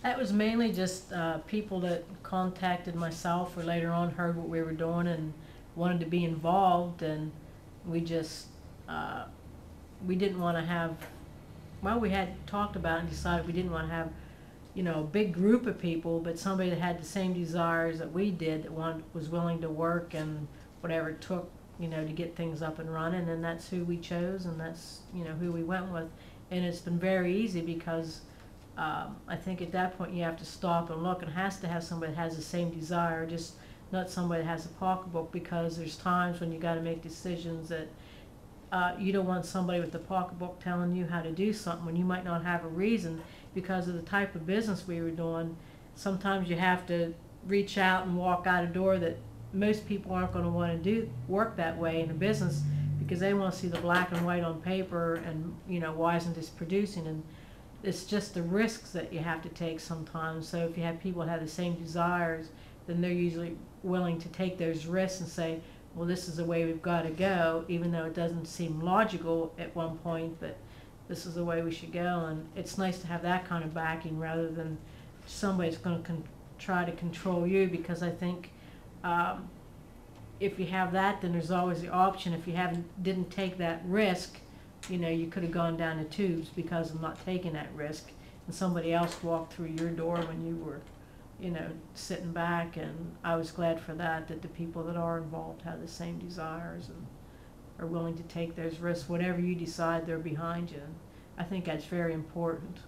That was mainly just people that contacted myself or later on heard what we were doing and wanted to be involved, and we just uh, we didn't want to have. Well, we had talked about it and decided we didn't want to have, a big group of people, but somebody that had the same desires that we did, that was willing to work and whatever it took, to get things up and running, and that's who we chose, and that's, who we went with. And it's been very easy because I think at that point you have to stop and look, and it has to have somebody that has the same desire, just not somebody that has a pocketbook, because there's times when you got to make decisions that you don't want somebody with a pocketbook telling you how to do something when you might not have a reason because of the type of business we were doing. Sometimes you have to reach out and walk out a door that most people aren't going to want to do work that way in a business, because they want to see the black and white on paper and, why isn't this producing? And it's just the risks that you have to take sometimes. So if you have people that have the same desires, then they're usually willing to take those risks and say, well, this is the way we've got to go, even though it doesn't seem logical at one point, but this is the way we should go. And it's nice to have that kind of backing rather than somebody's going to try to control you, because I think if you have that, then there's always the option, if you didn't take that risk, you could have gone down the tubes because of not taking that risk, and somebody else walked through your door when you were sitting back. And I was glad for that the people that are involved have the same desires and are willing to take those risks. Whatever you decide, they're behind you. I think that's very important.